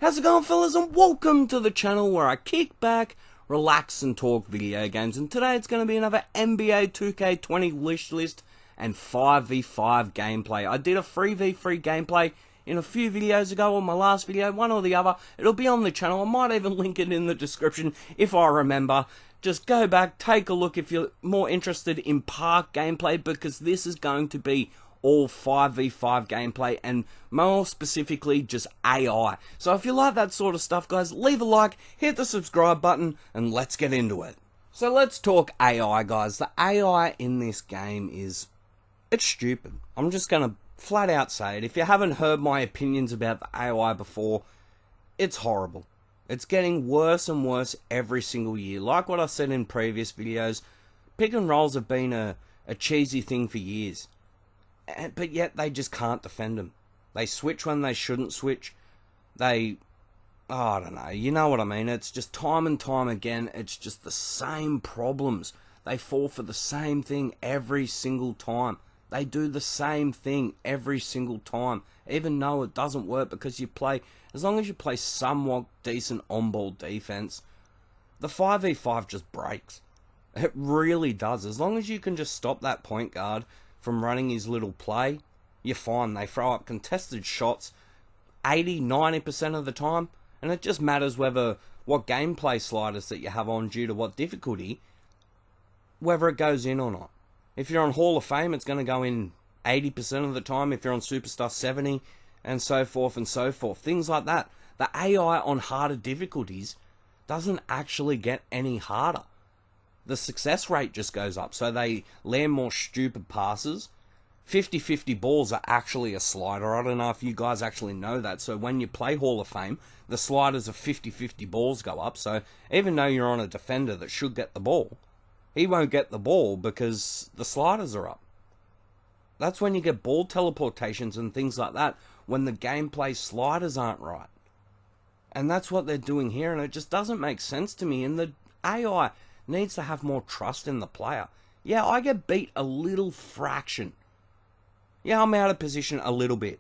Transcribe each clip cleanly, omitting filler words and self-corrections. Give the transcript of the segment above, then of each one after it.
How's it going, fellas, and welcome to the channel where I kick back, relax and talk video games. And today it's going to be another NBA 2K20 wish list and 5v5 gameplay. I did a 3v3 gameplay in a few videos ago, on my last video, one or the other. It'll be on the channel. I might even link it in the description if I remember. Just go back, take a look if you're more interested in park gameplay, because this is going to be all 5v5 gameplay, and more specifically just AI. So if you like that sort of stuff, guys, leave a like, hit the subscribe button, and let's get into it. So let's talk AI, guys. The AI in this game it's stupid. I'm just gonna flat out say it. If you haven't heard my opinions about the AI before, it's horrible. It's getting worse and worse every single year. Like what I said in previous videos, pick and rolls have been a cheesy thing for years. But yet they just can't defend them. They switch when they shouldn't switch. I don't know, you know what I mean. It's just time and time again, it's just the same problems. They fall for the same thing every single time. They do the same thing every single time, even though it doesn't work, because as long as you play somewhat decent on-ball defense, the 5v5 just breaks. It really does. As long as you can just stop that point guard from running his little play, you're fine. They throw up contested shots 80-90% of the time, and it just matters what gameplay sliders that you have on due to what difficulty, whether it goes in or not. If you're on Hall of Fame, it's going to go in 80% of the time. If you're on Superstar 70, and so forth and so forth, things like that. The AI on harder difficulties doesn't actually get any harder. The success rate just goes up, so they land more stupid passes. 50-50 balls are actually a slider. I don't know if you guys actually know that. So when you play Hall of Fame, the sliders of 50-50 balls go up. So even though you're on a defender that should get the ball, he won't get the ball because the sliders are up. That's when you get ball teleportations and things like that, when the gameplay sliders aren't right. And that's what they're doing here, and it just doesn't make sense to me. And the AI needs to have more trust in the player. Yeah, I get beat a little fraction. Yeah, I'm out of position a little bit.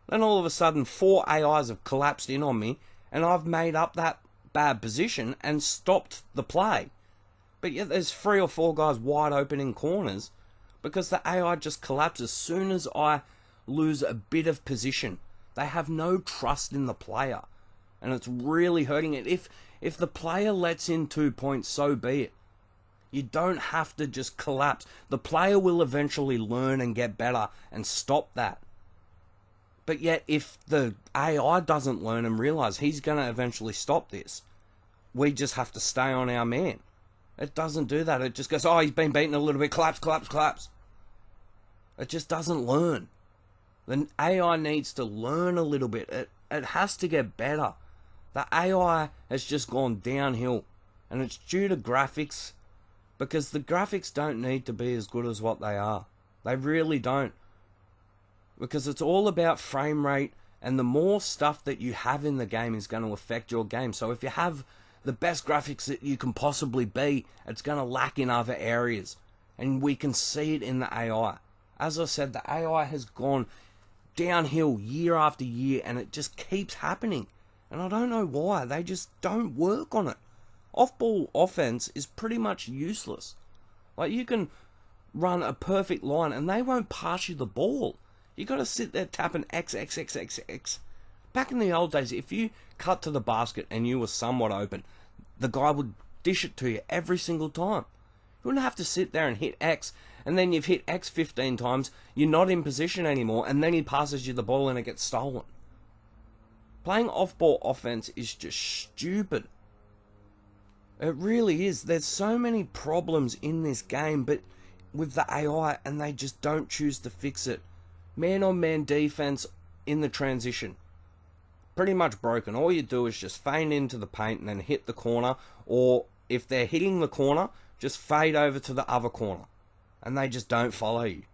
Then all of a sudden, 4 AIs have collapsed in on me, and I've made up that bad position and stopped the play. But yet there's 3 or 4 guys wide open in corners, because the AI just collapses as soon as I lose a bit of position. They have no trust in the player, and it's really hurting it. If the player lets in 2 points, so be it. You don't have to just collapse. The player will eventually learn and get better and stop that. But yet, if the AI doesn't learn and realize he's going to eventually stop this, we just have to stay on our man. It doesn't do that. It just goes, oh, he's been beaten a little bit, collapse, collapse, collapse. It just doesn't learn. The AI needs to learn a little bit. It has to get better. The AI has just gone downhill, and it's due to graphics, because the graphics don't need to be as good as what they are. They really don't. Because it's all about frame rate, and the more stuff that you have in the game is going to affect your game. So if you have the best graphics that you can possibly be, it's going to lack in other areas. And we can see it in the AI. As I said, the AI has gone downhill year after year, and it just keeps happening. And I don't know why. They just don't work on it. Off-ball offense is pretty much useless. Like, you can run a perfect line and they won't pass you the ball. You got to sit there tapping X, X, X, X, X. Back in the old days, if you cut to the basket and you were somewhat open, the guy would dish it to you every single time. You wouldn't have to sit there and hit X, and then you've hit X 15 times, you're not in position anymore, and then he passes you the ball and it gets stolen. Playing off-ball offense is just stupid. It really is. There's so many problems in this game, but with the AI, and they just don't choose to fix it. Man-on-man defense in the transition, pretty much broken. All you do is just feint into the paint and then hit the corner, or if they're hitting the corner, just fade over to the other corner, and they just don't follow you.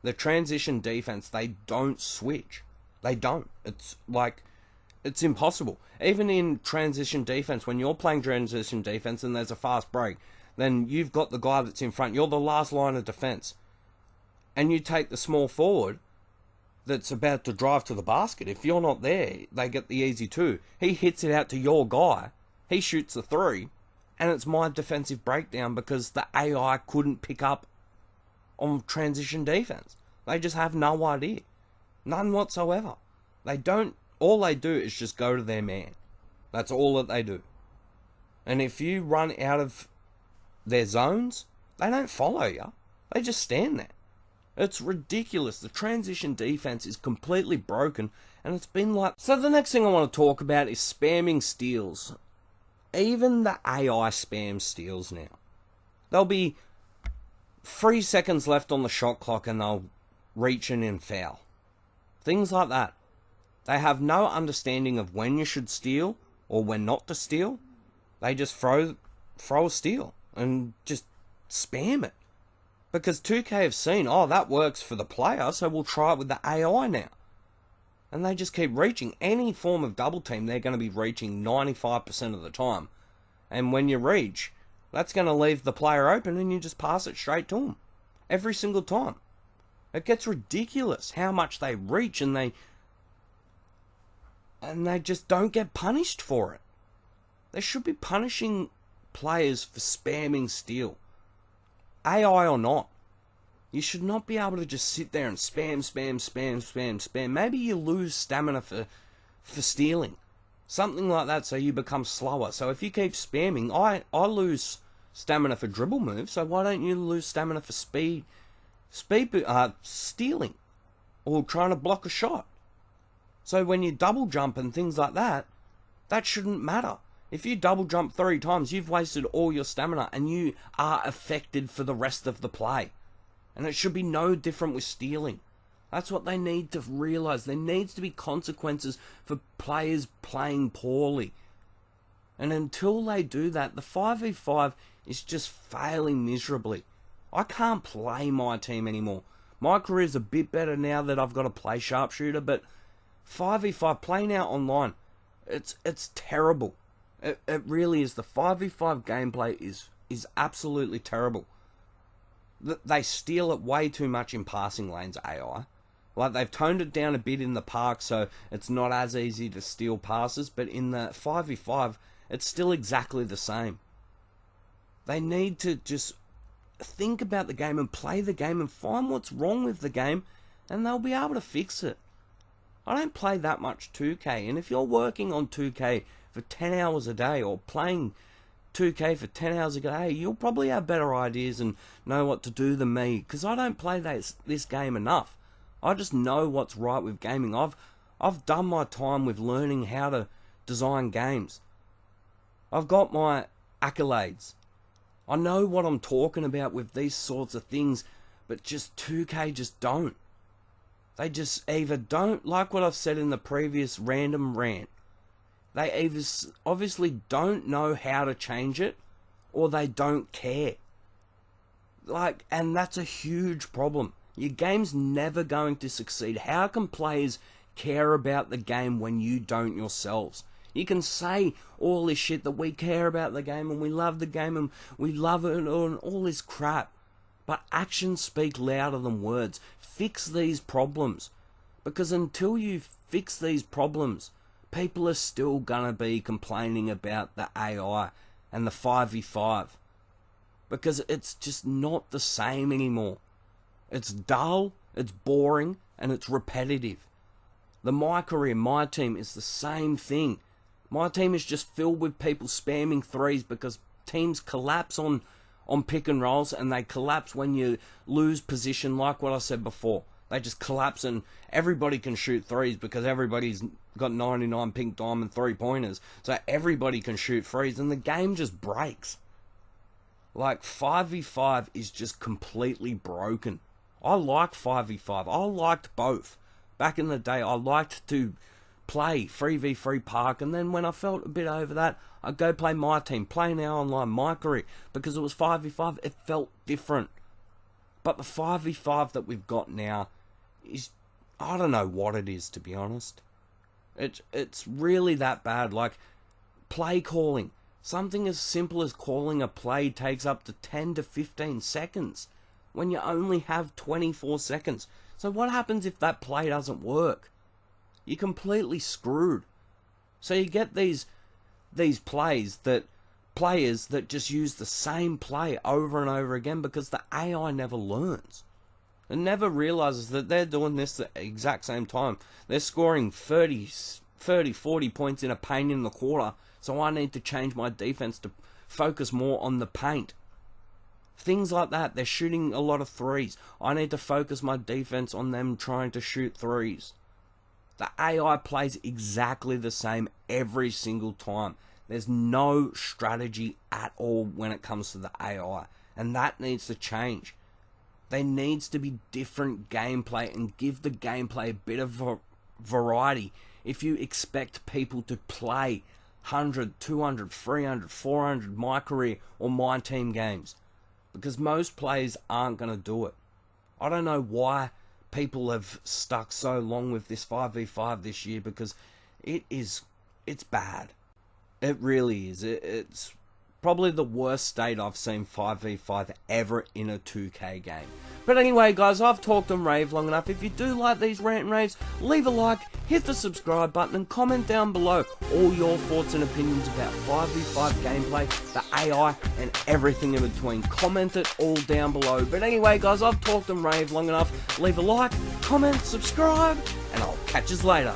The transition defense, they don't switch. They don't. It's impossible. Even in transition defense, when you're playing transition defense and there's a fast break, then you've got the guy that's in front. You're the last line of defense. And you take the small forward, that's about to drive to the basket. If you're not there, they get the easy two. He hits it out to your guy. He shoots the three. And it's my defensive breakdown because the AI couldn't pick up on transition defense. They just have no idea. None whatsoever. They don't. All they do is just go to their man. That's all that they do. And if you run out of their zones, they don't follow you. They just stand there. It's ridiculous. The transition defense is completely broken, and it's been like... So the next thing I want to talk about is spamming steals. Even the AI spam steals now. There'll be 3 seconds left on the shot clock and they'll reach in and foul. Things like that. They have no understanding of when you should steal or when not to steal. They just throw a steal and just spam it. Because 2K have seen, oh, that works for the player, so we'll try it with the AI now. And they just keep reaching. Any form of double team, they're going to be reaching 95% of the time. And when you reach, that's going to leave the player open and you just pass it straight to them. Every single time. It gets ridiculous how much they reach and they just don't get punished for it. They should be punishing players for spamming steal. AI or not. You should not be able to just sit there and spam. Maybe you lose stamina for stealing. Something like that so you become slower. So if you keep spamming, I lose stamina for dribble moves, so why don't you lose stamina for stealing? Or trying to block a shot. So when you double jump and things like that, that shouldn't matter. If you double jump 3 times, you've wasted all your stamina and you are affected for the rest of the play. And it should be no different with stealing. That's what they need to realise. There needs to be consequences for players playing poorly. And until they do that, the 5v5 is just failing miserably. I can't play my team anymore. My career's a bit better now that I've got to play sharpshooter, but 5v5, playing out online, it's terrible. It really is. The 5v5 gameplay is absolutely terrible. They steal it way too much in passing lanes, AI. Like, they've toned it down a bit in the park, so it's not as easy to steal passes, but in the 5v5, it's still exactly the same. They need to just think about the game and play the game and find what's wrong with the game, and they'll be able to fix it. I don't play that much 2K, and if you're working on 2K for 10 hours a day or playing 2K for 10 hours a day, you'll probably have better ideas and know what to do than me, because I don't play this game enough. I just know what's right with gaming. I've done my time with learning how to design games. I've got my accolades. I know what I'm talking about with these sorts of things, but just 2K just don't. They just either don't, like what I've said in the previous random rant, they either obviously don't know how to change it, or they don't care. And that's a huge problem. Your game's never going to succeed. How can players care about the game when you don't yourselves? You can say all this shit that we care about the game and we love the game and we love it and all this crap. But actions speak louder than words. Fix these problems. Because until you fix these problems, people are still gonna be complaining about the AI and the 5v5. Because it's just not the same anymore. It's dull, it's boring, and it's repetitive. My career, my team is the same thing. My team is just filled with people spamming threes because teams collapse on pick and rolls, and they collapse when you lose position, like what I said before. They just collapse and everybody can shoot threes because everybody's got 99 pink diamond 3-pointers. So everybody can shoot threes and the game just breaks. 5v5 is just completely broken. I like 5v5. I liked both. Back in the day, I liked to play 3v3 park, and then when I felt a bit over that, I'd go play my team, play now online, my career, because it was 5v5, it felt different. But the 5v5 that we've got now is, I don't know what it is, to be honest. It's really that bad. Play calling. Something as simple as calling a play takes up to 10 to 15 seconds when you only have 24 seconds. So what happens if that play doesn't work? You're completely screwed. So you get these players that just use the same play over and over again because the AI never learns. It never realizes that they're doing this at the exact same time. They're scoring 30, 40 points in a paint in the quarter, so I need to change my defense to focus more on the paint. Things like that. They're shooting a lot of threes. I need to focus my defense on them trying to shoot threes. The AI plays exactly the same every single time. There's no strategy at all when it comes to the AI, and that needs to change. There needs to be different gameplay and give the gameplay a bit of variety. If you expect people to play 100, 200, 300, 400 my career or my team games, because most players aren't going to do it. I don't know why people have stuck so long with this 5v5 this year, because it's bad. It really is. It's probably the worst state I've seen 5v5 ever in a 2K game. But anyway, guys, I've talked and raved long enough. If you do like these rant and raves, leave a like, hit the subscribe button, and comment down below all your thoughts and opinions about 5v5 gameplay, the AI, and everything in between. Comment it all down below. But anyway, guys, I've talked and raved long enough. Leave a like, comment, subscribe, and I'll catch you later.